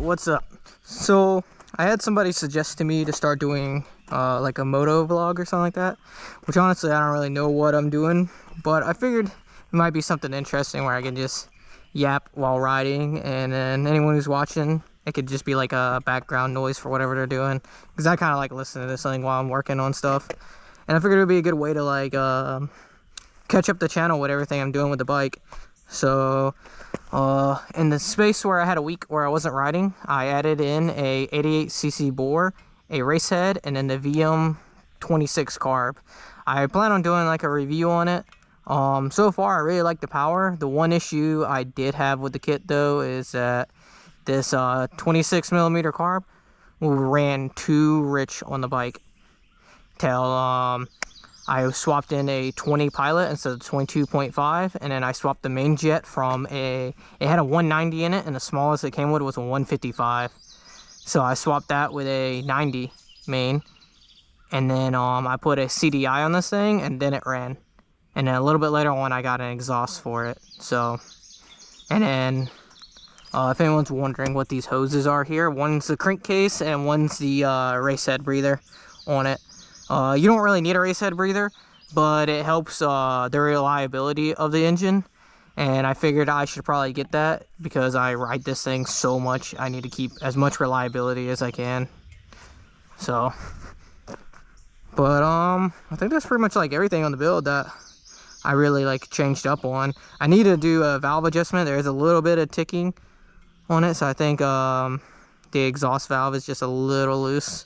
what's up? So I had somebody suggest to me to start doing like a moto vlog or something like that, which honestly I don't really know what I'm doing, but I figured it might be something interesting where I can just yap while riding, and then anyone who's watching, it could just be like a background noise for whatever they're doing, because I kind of like listening to something while I'm working on stuff. And I figured it would be a good way to like catch up the channel with everything I'm doing with the bike. So in the space where I had a week where I wasn't riding, I added in a 88cc bore, a race head, and then the VM 26 carb. I plan on doing like a review on it. So far I really like the power. The one issue I did have with the kit though is that this 26mm carb ran too rich on the bike till I swapped in a 20 Pilot instead of 22.5, and then I swapped the main jet from it had a 190 in it, and the smallest it came with was a 155. So I swapped that with a 90 main, and then I put a CDI on this thing, and then it ran. And then a little bit later on, I got an exhaust for it. So, and then if anyone's wondering what these hoses are here, one's the crankcase and one's the race head breather on it. You don't really need a race head breather, but it helps the reliability of the engine, and I figured I should probably get that because I ride this thing so much. I need to keep as much reliability as I can. So, but I think that's pretty much like everything on the build that I really like changed up on. I need to do a valve adjustment. There is a little bit of ticking on it, so I think the exhaust valve is just a little loose.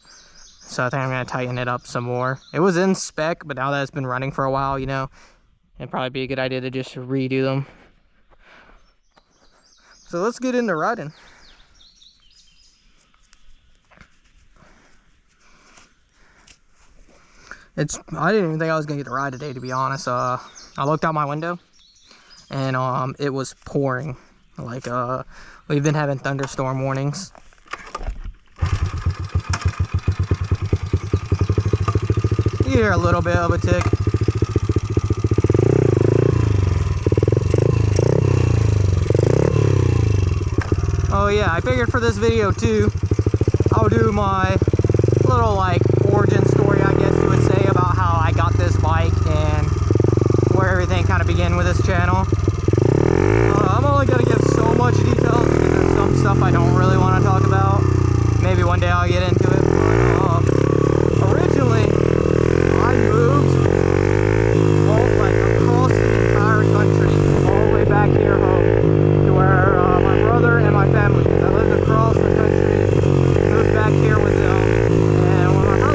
So I think I'm going to tighten it up some more. It was in spec, but now that it's been running for a while, you know, it'd probably be a good idea to just redo them. So let's get into riding. I didn't even think I was going to get to ride today, to be honest. I looked out my window, and it was pouring. Like, we've been having thunderstorm warnings. You hear a little bit of a tick. Oh yeah, I figured for this video too, I'll do my little like origin story, I guess you would say, about how I got this bike and where everything kind of began with this channel. I'm only going to give so much details because there's some stuff I don't really want to talk about. Maybe one day I'll get into it, but originally I moved like across the entire country, all the way back here home, to where my brother and my family. I lived across the country, moved back here with them, and when my brother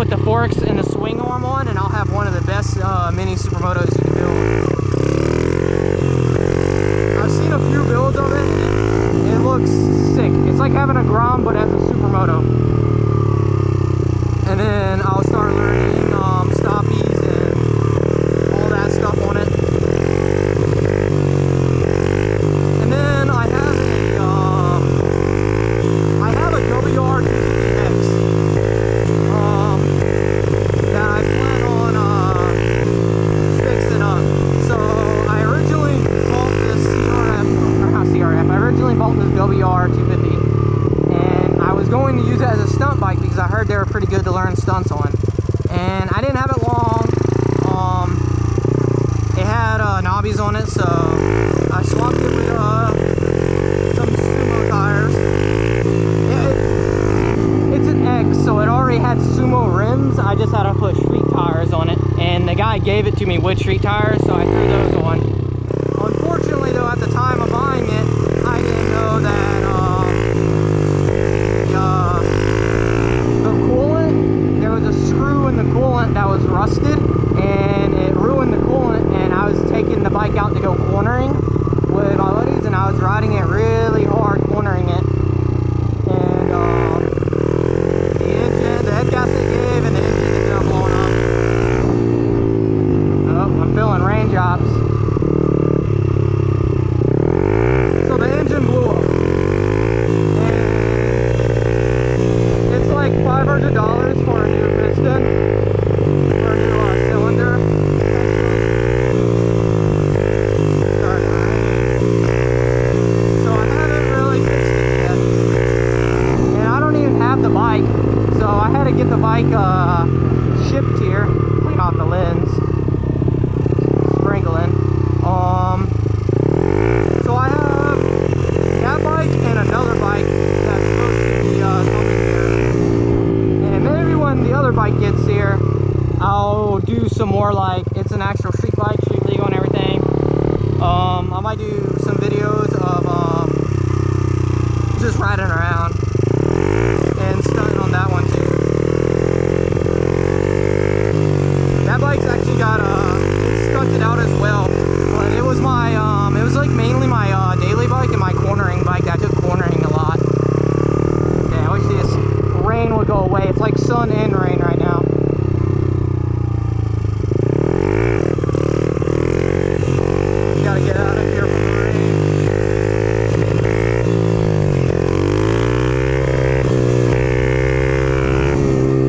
put the forks and the swing arm on, and I'll have one of the best mini supermotos you can build. I've seen a few builds of it, and it looks sick. It's like having a Grom, but as a supermoto. And then I'll start learning stoppies and all that stuff on it. And then I have a WR250X that I plan on fixing up. So I originally bought this I originally bought this WR250, and I was going to use it as a stunt bike because I heard they were pretty good to learn stunts on. And I didn't have it long. It had knobbies on it, so I swapped it with some Sumo tires. It's an X, so it already had Sumo rims. I just had to put street tires on it, and the guy gave it to me with street tires, so I threw those on. Unfortunately, though, at the time of buying it, I didn't know that the coolant, there was a screw in the coolant that was rusted, and it ruined the coolant. And I was taking the bike out to go cornering with my buddies, and I was riding it really hard, cornering it. And the engine, the head gasket gave, and the engine ended up blowing up. Oh, I'm feeling raindrops. So the engine blew up. And it's like $500 for a new piston, for a new cylinder. Sorry, so I haven't really fixed it yet. And I don't even have the bike, so I had to get the bike shipped here. Clean off the lens. Sprinkling. So I have that bike and another bike that's supposed to be coming here. And maybe when the other bike gets here, I'll do some more, like, it's an actual street bike, street legal and everything. I might do some videos of just riding around and stunting on that one too. That bike's actually got it's stunted out as well, but it was my it was like mainly my daily bike and my cornering bike. I took cornering a lot. Yeah, I wish this rain would go away. It's like sun and rain right now. Gotta get out of here from the rain.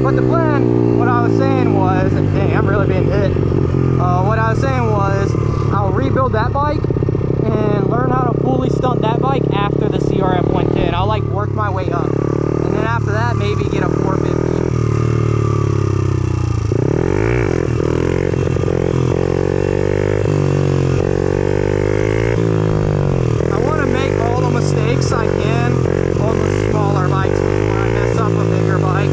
But the plan, what I was saying was, dang, I'm really being hit. What I was saying was, I'll rebuild that bike and learn how to fully stunt that bike after the CRF 110. I'll like work my way up, and then after that, maybe get a 450. I want to make all the mistakes I can on the smaller bikes before I mess up a bigger bike.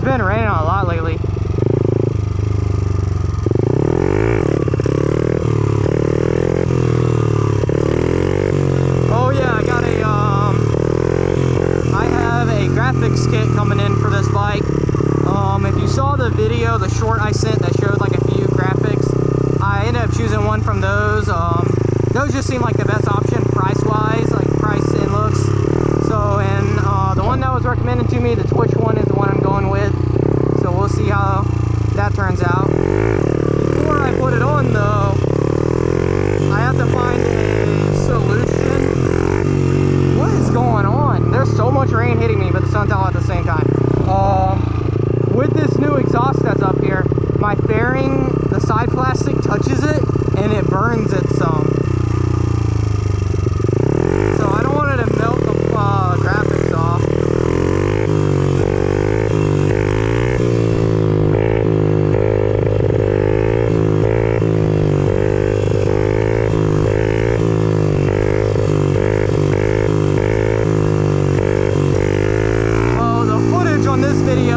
Been raining a lot lately. Oh yeah, I have a graphics kit coming in for this bike. If you saw the video, the short I sent that showed like a few graphics, I ended up choosing one from those. Those just seem like the best option price-wise, like price and looks. So, and the one that was recommended to me, the Twitch one, is the one I'm going with. So we'll see how that turns out. Before I put it on though, I have to find a solution. What is going on? There's so much rain hitting me, but the sun's out at the same time. With this new exhaust that's up here, my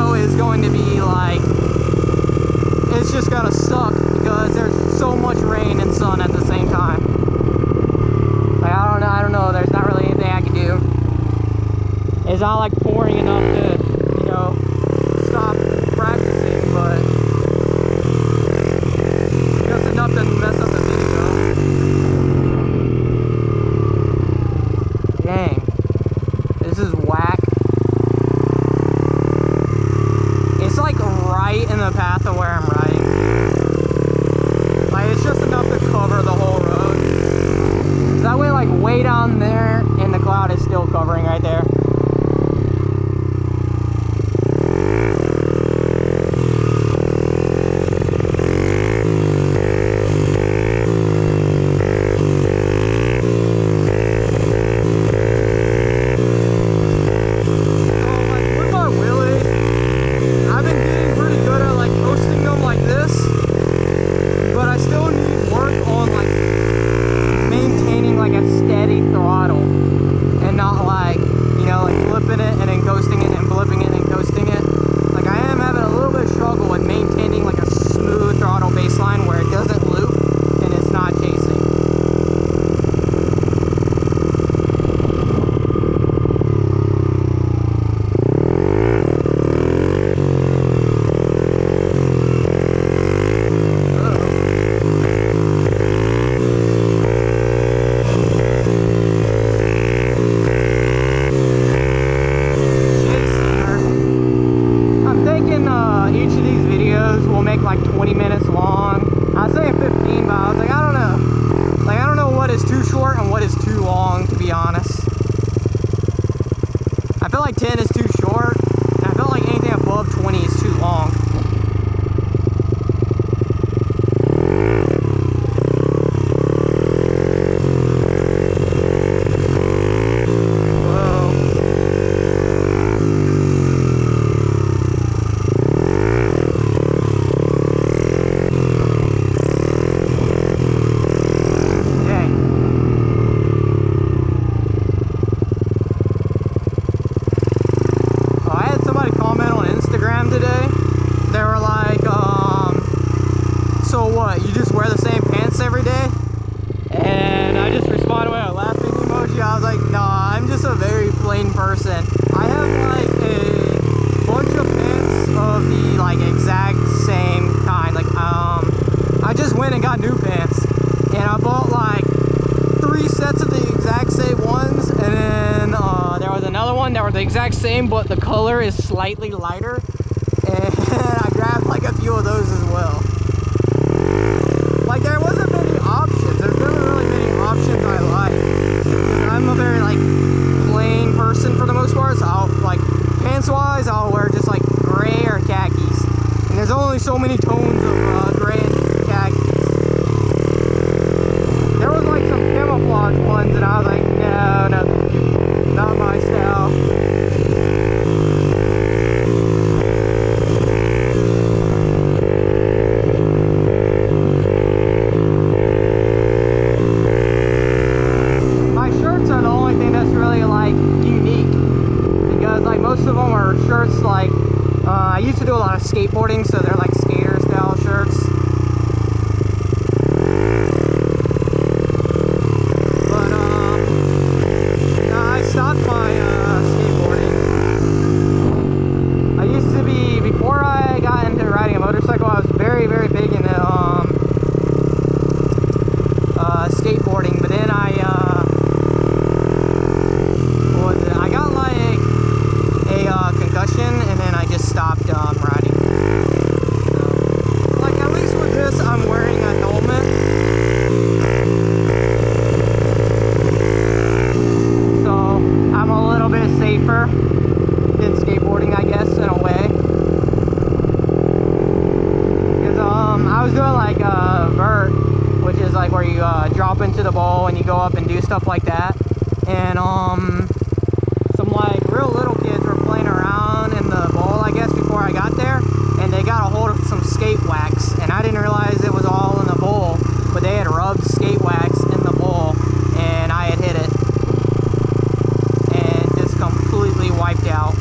video is going to be like, it's just gonna suck because there's so much rain and sun at the same time. Like, I don't know, there's not really anything I can do. It's not like pouring enough to, you know, stop practicing, but just enough to mess up the video. Dang, this is whack. It's like right in the path of where I'm riding. Like, it's just enough to cover the whole road. So I went like way down there and the cloud is still covering right there. Like 20 minutes long. I was saying 15, but I was like, I don't know. Like, I don't know what is too short and what is too long, to be honest. I feel like 10 is too short, and I feel like anything above 20 is too long. You just wear the same pants every day? And I just responded with a laughing emoji. I was like, nah, I'm just a very plain person. I have like a bunch of pants of the like exact same kind. Like I just went and got new pants, and I bought like 3 sets of the exact same ones, and then there was another one that were the exact same, but the color is slightly lighter, and I grabbed like a few of those as well. Like, there wasn't many options. There's never really many options I like. I'm a very, like, plain person for the most part, so I'll, like, pants-wise, I'll wear just, like, gray or khakis. And there's only so many tones of gray and khakis. There was, like, some camouflage ones, and I was like, no, not my style. Most of them are shirts like, I used to do a lot of skateboarding, so they're like skater style shirts. But I stopped my skateboarding. I used to be, before I got into riding a motorcycle, I was very, very big into skateboarding, but then I got like a concussion, and then I just stopped riding. So, like, at least with this, I'm wearing a helmet. So I'm a little bit safer than skateboarding, I guess, in a way. Because I was doing like vert, which is like where you drop into the bowl and you go up and do stuff like that. And some like real little kids were playing around in the bowl, I guess, before I got there, and they got a hold of some skate wax, and I didn't realize it was all in the bowl, but they had rubbed skate wax in the bowl, and I had hit it and just completely wiped out.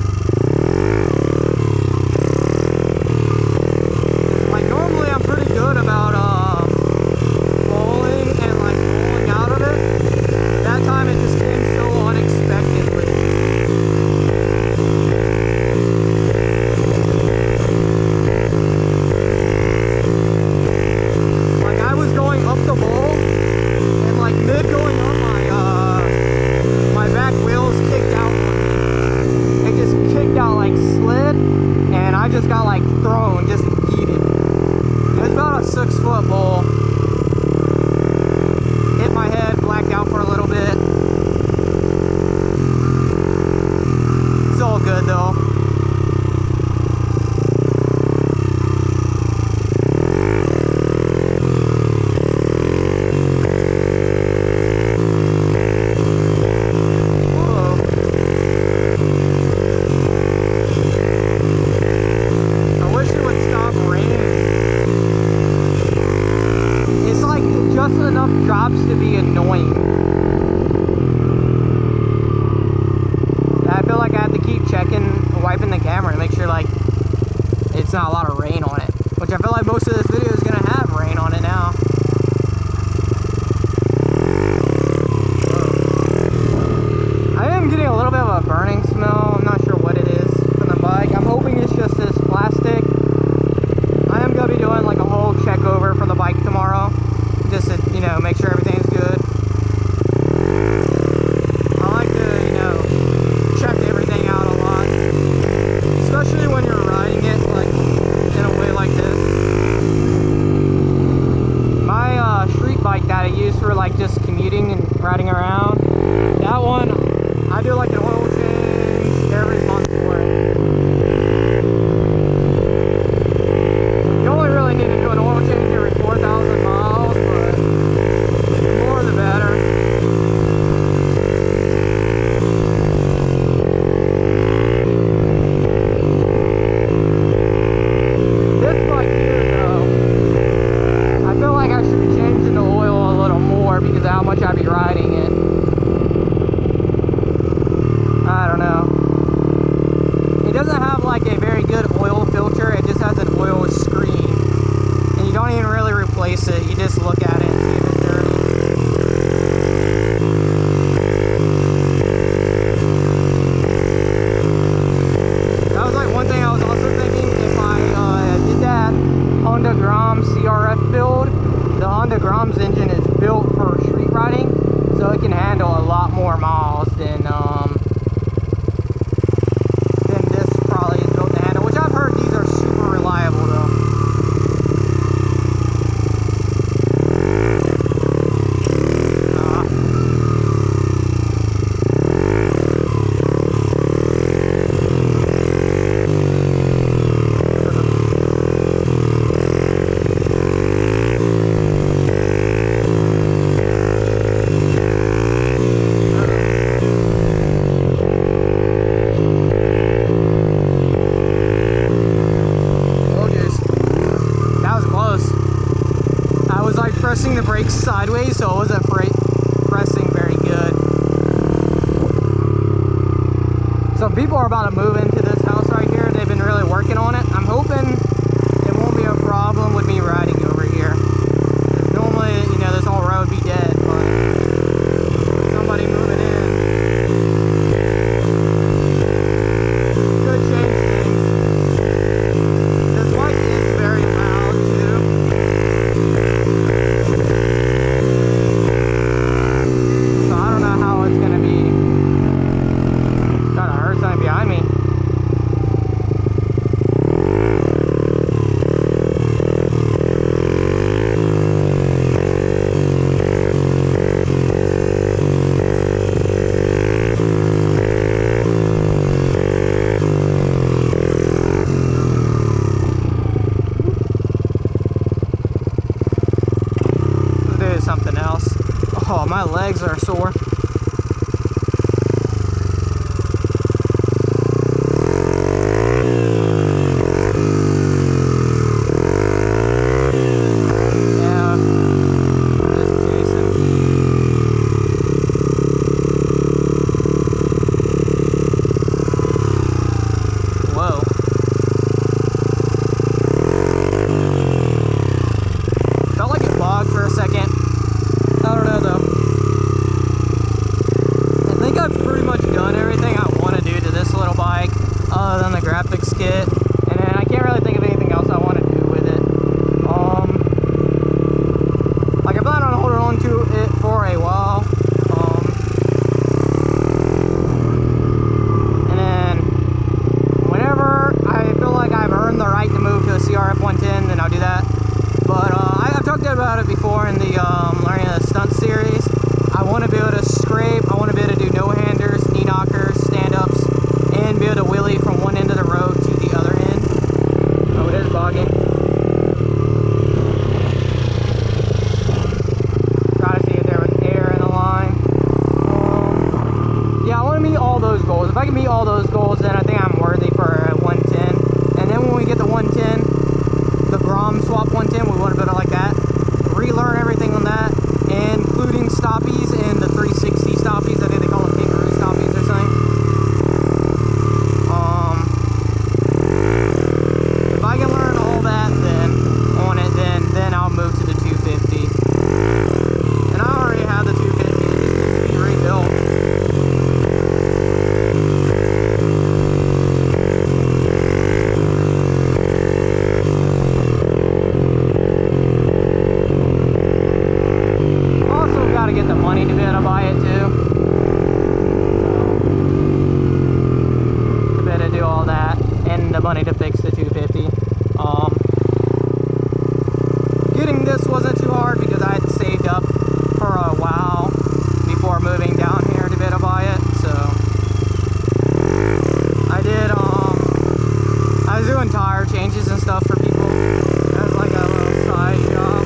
it's not a lot of rain on it, which I feel like most of this video is gonna have rain on it now. Whoa. I am getting a little bit of a burning smell. I'm not sure what it is from the bike. I'm hoping it's just this plastic. I am gonna be doing like a whole check over for the bike tomorrow, just to, you know, make sure everything's good. I like to, you know, check everything out a lot, especially when you're riding it like in a way like this. My street bike that I use for like just commuting and riding around, that one I do like an oil change every month for it. You only really need to do an oil change every 4,000 miles, but the more the better. This bike here though, I feel like I should be changing the oil a little more because of how much I be riding it. I don't know. It doesn't have like a very good oil filter, it just has an oil screen. And you don't even really replace it, you just look at it and see if it's dirty. That was like one thing I was also thinking, if I did that Honda Grom CRF build, the Honda Grom's engine is built for street riding, so it can handle a lot more miles than this probably is built to handle, which I've heard these are super reliable though. Pressing the brakes sideways, so it wasn't pressing very good. So people are about to move into this house right here. They've been really working on it. I'm hoping it won't be a problem with me riding over here. Because normally, you know, this whole road would be dead, but somebody moving in could change things. This bike is very loud too. Behind me. Let's do something else. Oh, my legs are sore. For a second. I don't know though. to 250. Getting this wasn't too hard because I had saved up for a while before moving down here to be able to buy it. So I did, I was doing tire changes and stuff for people as like a little side job.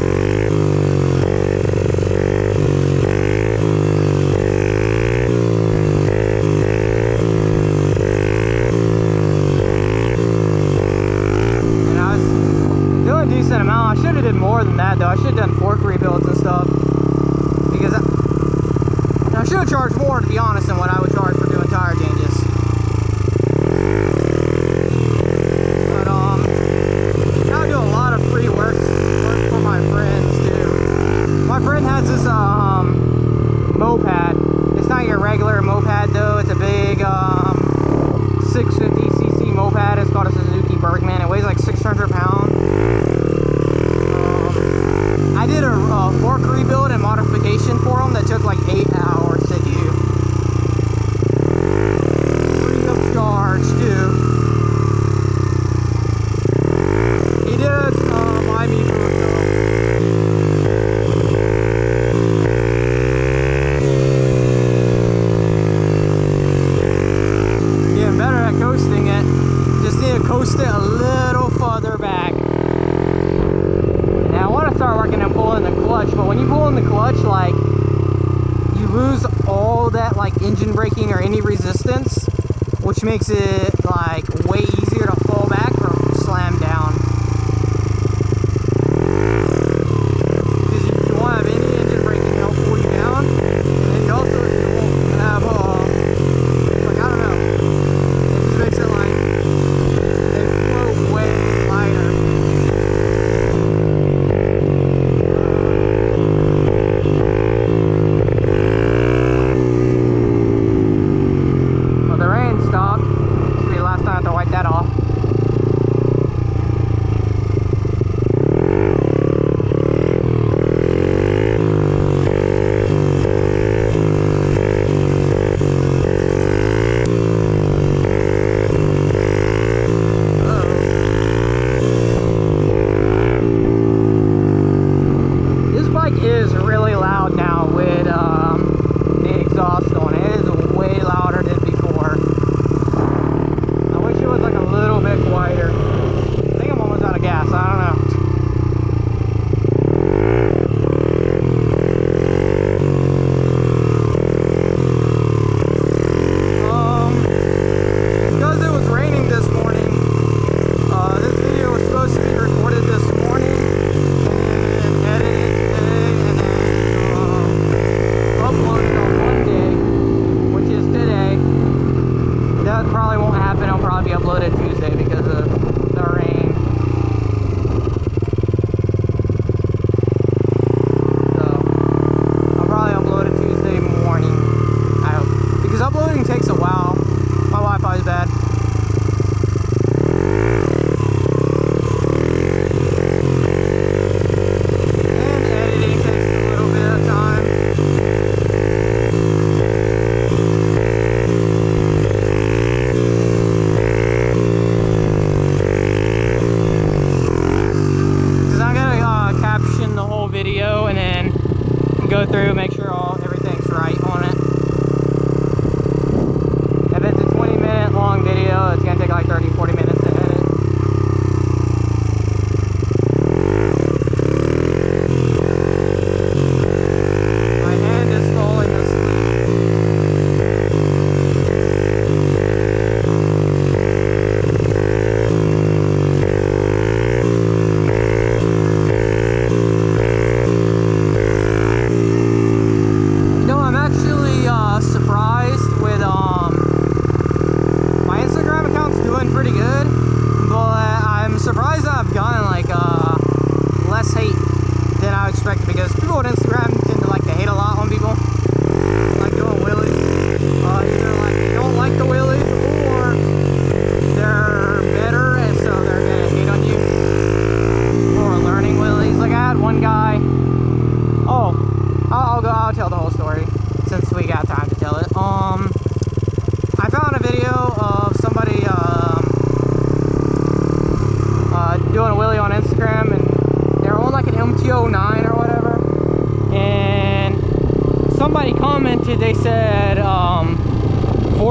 And I was doing a decent amount. I should have did more than that though. I should have done fork rebuilds and stuff because I should have charged more, to be honest, than what I would charge for doing tire changes. But I do a lot of free work for my friends too. My friend has this moped. It's not your regular moped though. It's a big 650cc moped. It's called a Suzuki Bergman. It weighs like 600 pounds. I did a fork rebuild and modification for him that took like 8 hours to do. Free of charge too. He did buy me food though. Getting better at coasting it. Just need to coast it a little further back. Now I want to start working on pulling the clutch, but when you pull in the clutch, like, you lose all that like engine braking or any resistance, which makes it like way easier to fall back or slam down. Because you won't have any engine braking help pull you down, and you also won't have like, I don't know, it just makes it like they float way lighter. Well, the rain stopped.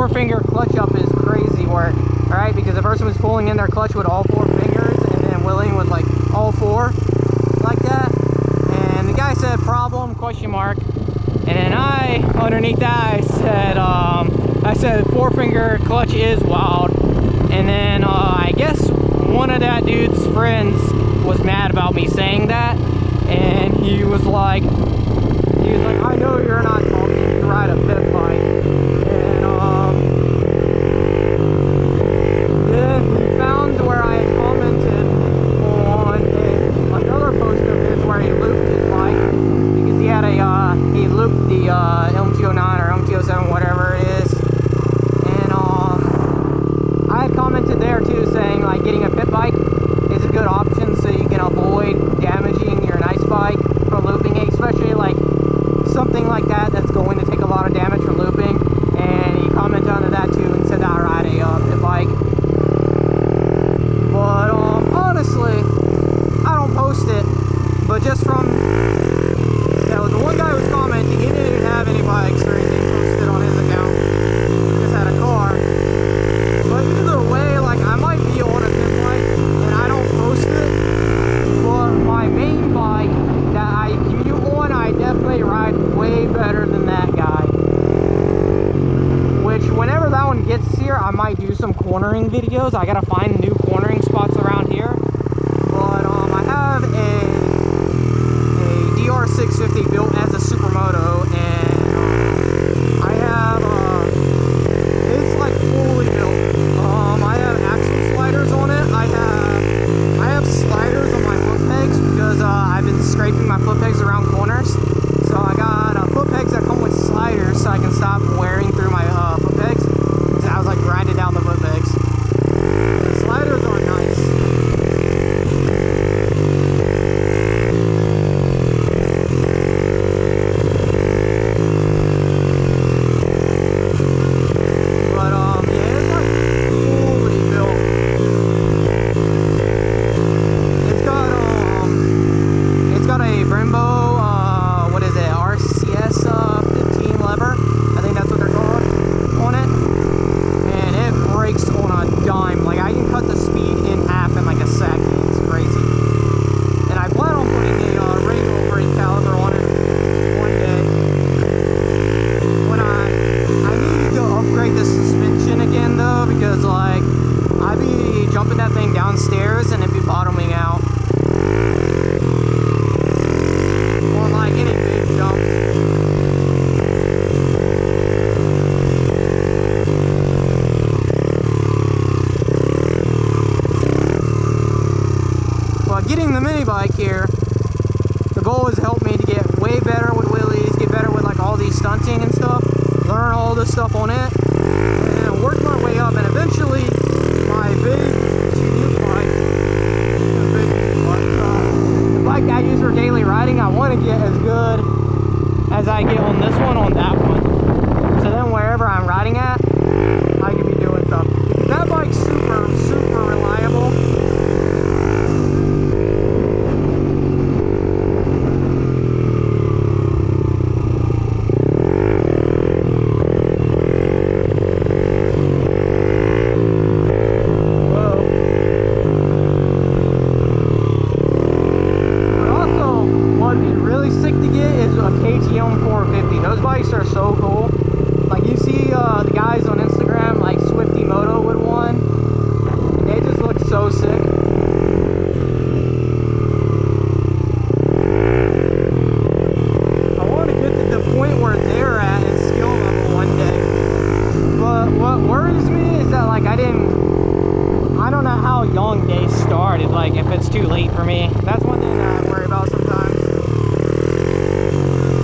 4-finger clutch up is crazy work, alright? Because the person was pulling in their clutch with all 4 fingers and then wheeling with like all 4 like that. And the guy said problem, question mark. And then I, underneath that, I said 4-finger clutch is wild. And then I guess one of that dude's friends was mad about me saying that. And he was like, I know you're not talking, you ride a pit bike. And then he found where I had commented on another post of his where he looped his bike. Because he had he looped the LMT09 or LMT07, whatever it is. And I had commented there too saying like getting a pit bike is a good option so you can avoid damaging your nice bike for looping, especially like something like that that's going to take a lot of damage for looping. And he commented under that too and said that I ride a pit bike. But honestly, I don't post it, but just from the one guy was commenting, he didn't even have any bikes or anything posted on his account. He just had a car. But either way, like I might be on a pit bike and I don't post it, but my main bike that I commute on, I definitely ride way better than that guy. Which whenever that one gets here, I might do some cornering videos. I gotta find new cornering spots around here. But I have a DR650 built as a supermoto, and I have it's like fully built. I have axle sliders on it. I have sliders on my foot pegs because I've been scraping my foot pegs around corners. So I got foot pegs that come with sliders so I can stop wearing through my foot pegs. So I was like grinding down the foot pegs. The sliders are nice. Getting the mini bike here, the goal is to help me to get way better with wheelies, get better with like all these stunting and stuff, learn all this stuff on it, and work my way up. And eventually, my big commute bike, the bike that I use for daily riding, I want to get as good as I get on this one on that one. So then wherever I'm riding at, I can be doing stuff. That bike's super, super reliable. Like if it's too late for me, that's one thing that I worry about sometimes.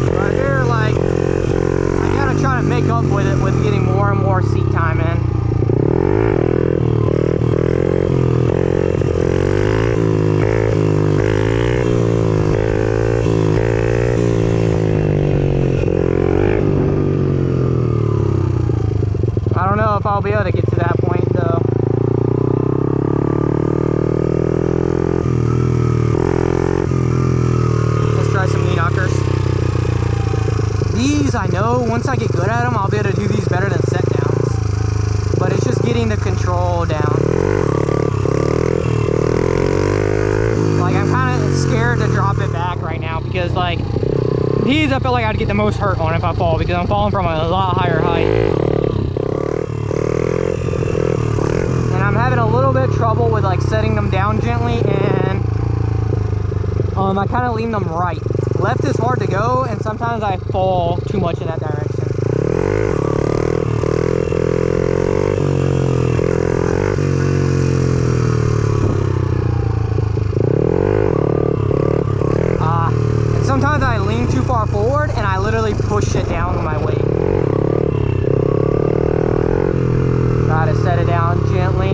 But they're like, I gotta try to make up with it with getting more and more seat time in. I don't know if I'll be able to get to that point though. These, I know, once I get good at them, I'll be able to do these better than set downs. because like these I feel like I'd get the most hurt on if I fall, because I'm falling from a lot higher height. And I'm having a little bit of trouble with like setting them down gently, and I kind of lean them right. Left is hard to go, and sometimes I fall too much in that direction. And sometimes I lean too far forward, and I literally push it down with my weight. Try to set it down gently.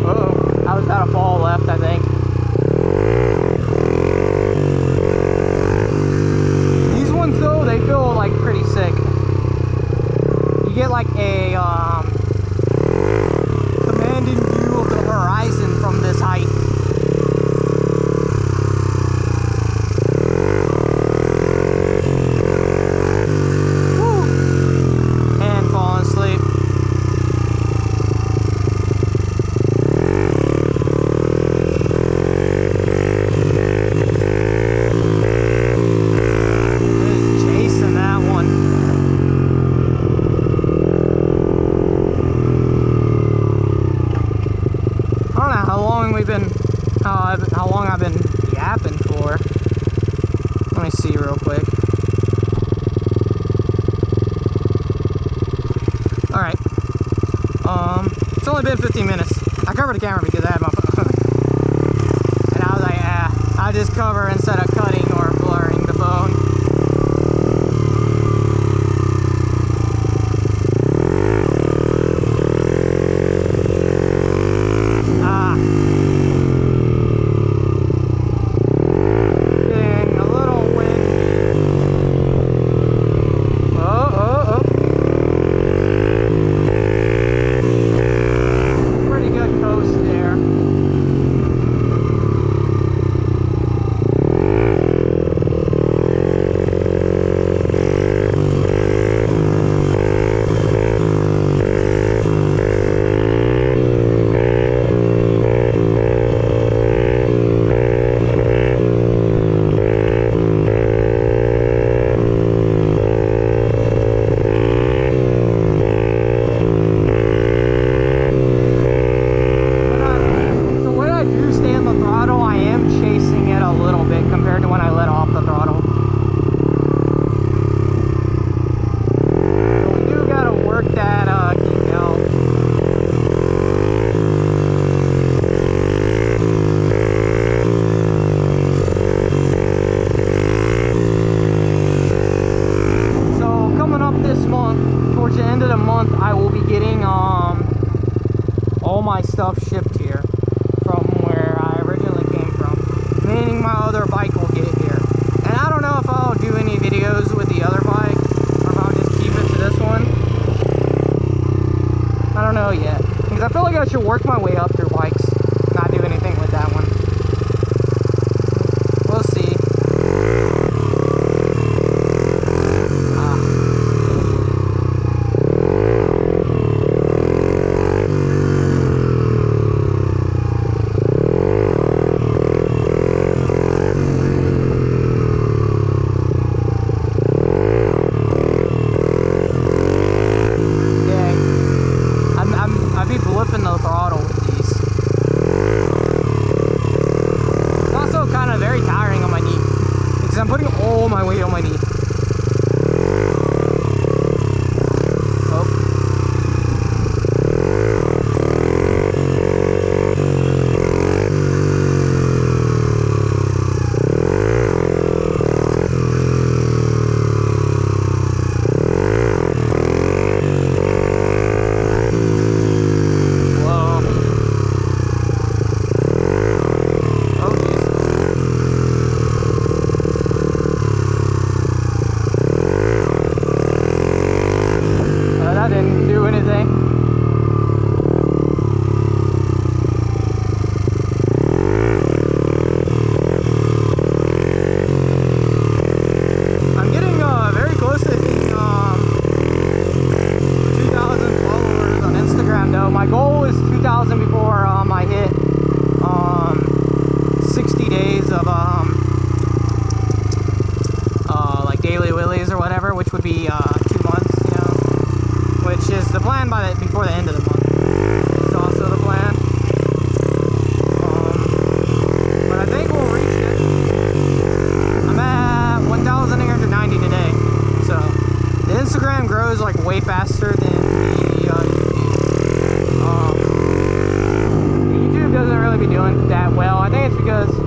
Uh-oh, I was about to fall left, I think. These ones though, they feel like pretty sick. You get like a commanding view of the horizon from this height. Woo. And falling asleep. How long I've been yapping for. Let me see real quick. Alright. It's only been 15 minutes. I covered the camera because I had my phone. And I was like, I'll just cover instead of cutting or blurring the phone. Compared to when I let off the throttle. We do gotta work that kink out. So coming up this month, towards the end of the month, I will be getting all my stuff shipped here from where I originally came from. Meaning my other bike will get here. And I don't know if I'll do any videos with the other bike, or if I'll just keep it to this one. I don't know yet. Because I feel like I should work my way up through bikes, not do anything with that one. We'll see. Flipping the throttle with these. It's also kind of very tiring on my knee because I'm putting all my weight on my knee. My goal is 2,000 before I hit 60 days. days of like daily wheelies or whatever, which would be 2 months, you know, which is the plan before the end of the month. It's also the plan. But I think we'll reach it. I'm at 1,890 today, so the Instagram grows like way faster than the YouTube. YouTube doesn't really be doing that well. I think it's because